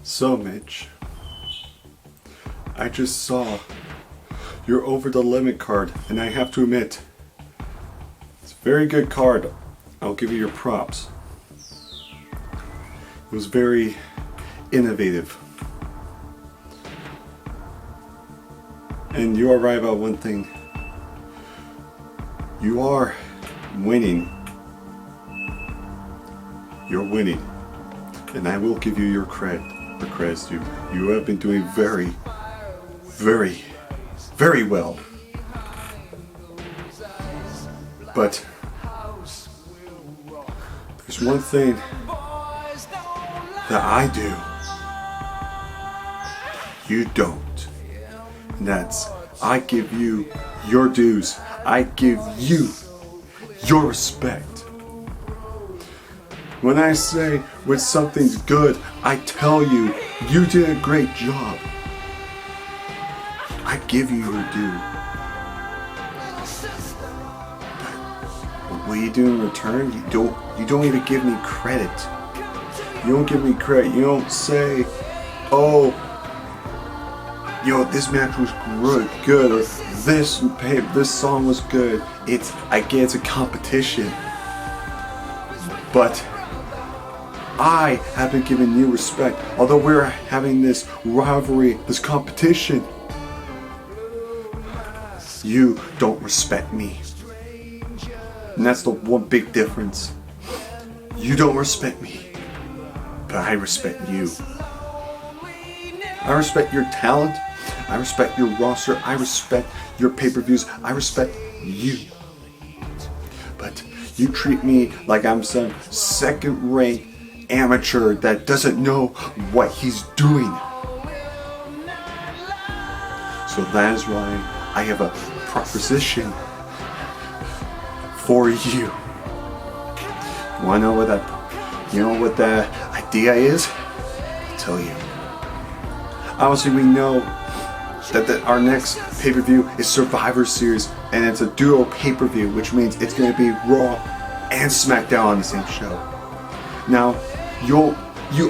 So, Mitch, I just saw your over the limit card, and I have to admit, it's a very good card. I'll give you your props. It was very innovative. And you are right about one thing. You are winning. You're winning. And I will give you your credit. The credit's due. You have been doing very, very, very well. But there's one thing that I do. You don't. And that's, I give you your dues. I give you your respect. When I say when something's good, I tell you, you did a great job. I give you your due. But what you do in return, you don't even give me credit. You don't give me credit. You don't say, oh, this match was good, or this song was good. I get it's a competition. But I have been giving you respect. Although we're having this rivalry, this competition, you don't respect me. And that's the one big difference. You don't respect me, but I respect you. I respect your talent. I respect your roster. I respect your pay-per-views. I respect you. But you treat me like I'm some second-rate amateur that doesn't know what he's doing. So that is why I have a proposition for you. You wanna know what that idea is? I'll tell you. Obviously, we know that our next pay-per-view is Survivor Series, and it's a duo pay-per-view, which means it's going to be Raw and SmackDown on the same show. Now, you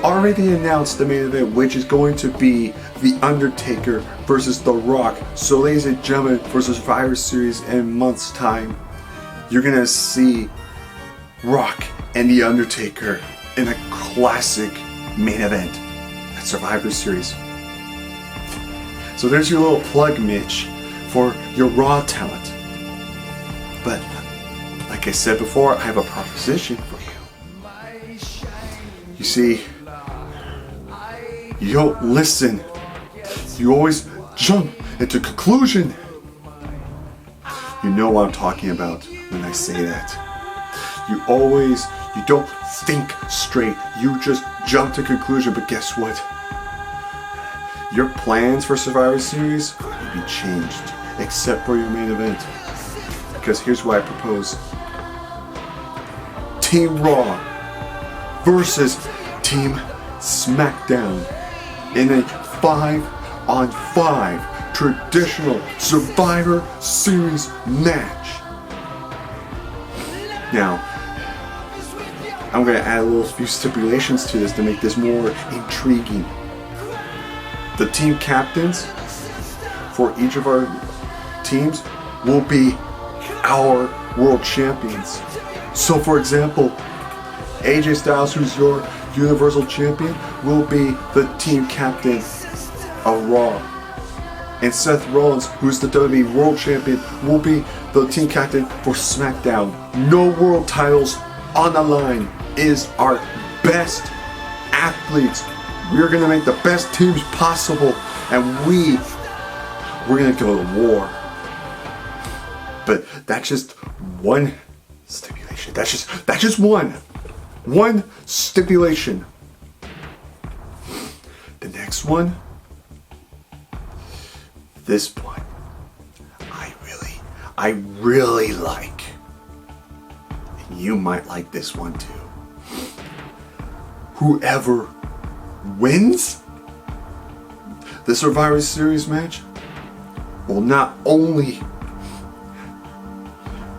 already announced the main event, which is going to be The Undertaker versus The Rock. So, ladies and gentlemen, for Survivor Series in a month's time, you're going to see Rock and The Undertaker in a classic main event at Survivor Series. So there's your little plug, Mitch, for your Raw talent. But, like I said before, I have a proposition for you. You see, you don't listen. You always jump into conclusion. You know what I'm talking about when I say that. You don't think straight. You just jump to conclusion, but guess what? Your plans for Survivor Series will be changed, except for your main event. Because here's what I propose. Team Raw versus Team SmackDown in a 5-on-5 traditional Survivor Series match. Now, I'm going to add a few stipulations to this to make this more intriguing. The team captains for each of our teams will be our world champions. So, for example, AJ Styles, who's your Universal Champion, will be the team captain of Raw. And Seth Rollins, who's the WWE World Champion, will be the team captain for SmackDown. No world titles on the line. Is our best athletes. We're going to make the best teams possible, and we're going to go to war. But that's just one stipulation. That's just one stipulation. The next one, this one, I really like. And you might like this one too. Whoever wins the Survivor Series match will not only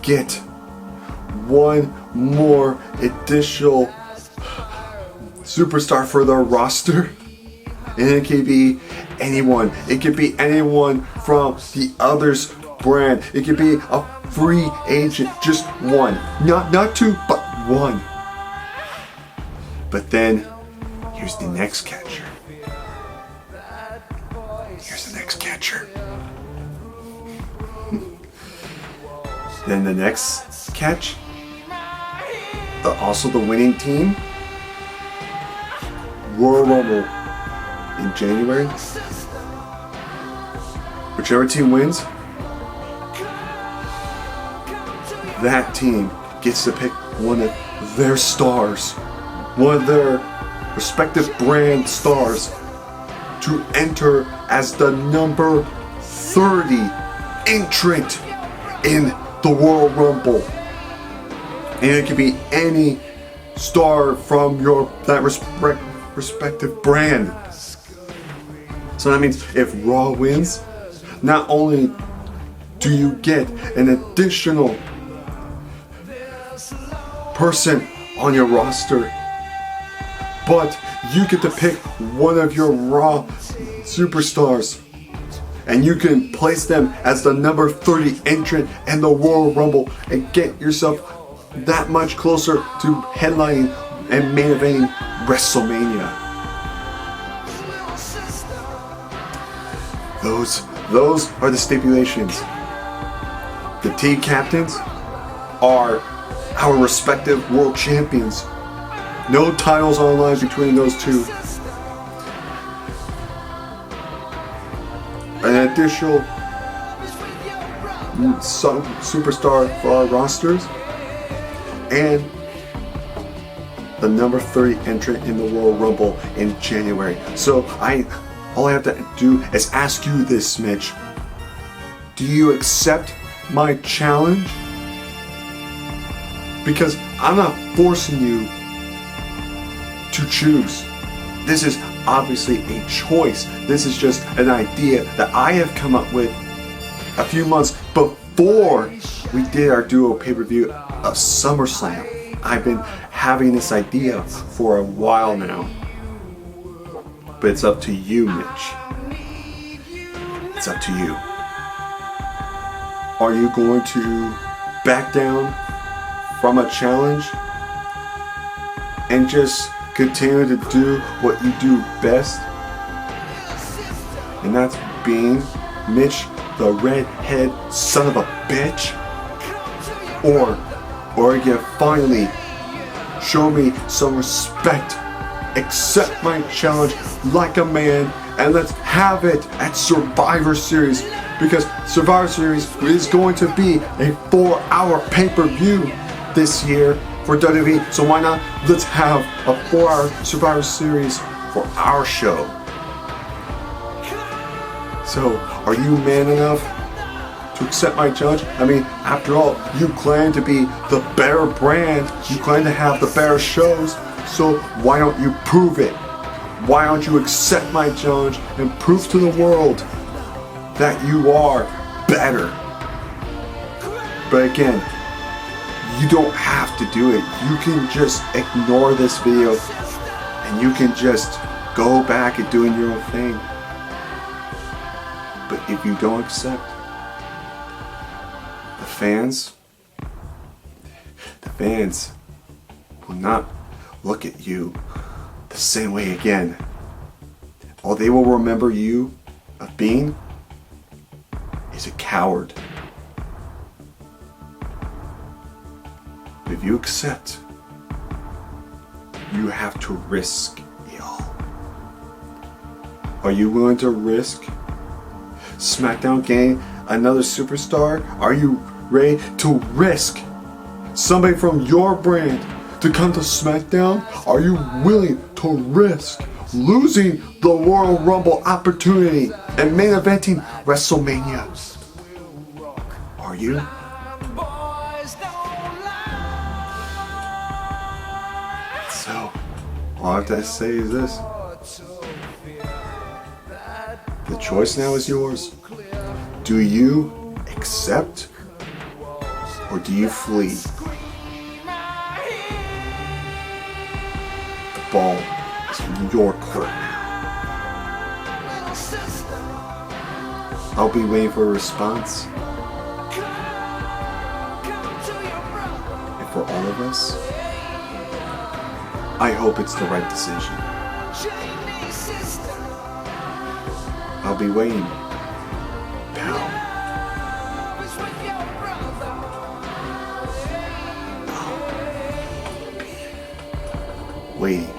get one more additional superstar for their roster, And it could be anyone. It could be anyone from the other's brand. It could be a free agent, just one. Not two, but one. But then, here's the next catcher. Here's the next catcher. Then the next catch, also the winning team, Royal Rumble in January. Whichever team wins, that team gets to pick one of their stars, one of their respective brand stars, to enter as the number 30 entrant in the Royal Rumble. And it could be any star from that respective brand. So that means if Raw wins, not only do you get an additional person on your roster, but you get to pick one of your Raw superstars, and you can place them as the number 30 entrant in the Royal Rumble and get yourself that much closer to headlining and main eventing WrestleMania. Those are the stipulations. The team captains are our respective world champions. No titles on the line between those two. An additional superstar for our rosters, and the number 30 entrant in the Royal Rumble in January. So all I have to do is ask you this, Mitch. Do you accept my challenge? Because I'm not forcing you to choose. This is obviously a choice. This is just an idea that I have come up with a few months before we did our duo pay-per-view of SummerSlam. I've been having this idea for a while now. But it's up to you, Mitch. It's up to you. Are you going to back down from a challenge and just continue to do what you do best? And that's being Mitch the redhead son of a bitch? Or you finally show me some respect, accept my challenge like a man, and let's have it at Survivor Series, because Survivor Series is going to be a 4-hour pay-per-view this year for WWE. So why not? Let's have a 4-hour Survivor Series for our show. So, are you man enough to accept my challenge? I mean, after all, you claim to be the better brand, you claim to have the better shows, so why don't you prove it? Why don't you accept my challenge and prove to the world that you are better? But again, you don't have to do it. You can just ignore this video and you can just go back and doing your own thing. But if you don't accept, the fans will not look at you the same way again. All they will remember you of being is a coward. But if you accept, you have to risk it all. Are you willing to risk SmackDown getting another superstar? Are you ready to risk somebody from your brand to come to SmackDown? Are you willing to risk losing the Royal Rumble opportunity and main eventing WrestleMania? Are you? So, all I have to say is this. The choice now is yours. Do you accept or do you flee? The ball is in your court now. I'll be waiting for a response. And for all of us, I hope it's the right decision. I'll be waiting, pal. Waiting.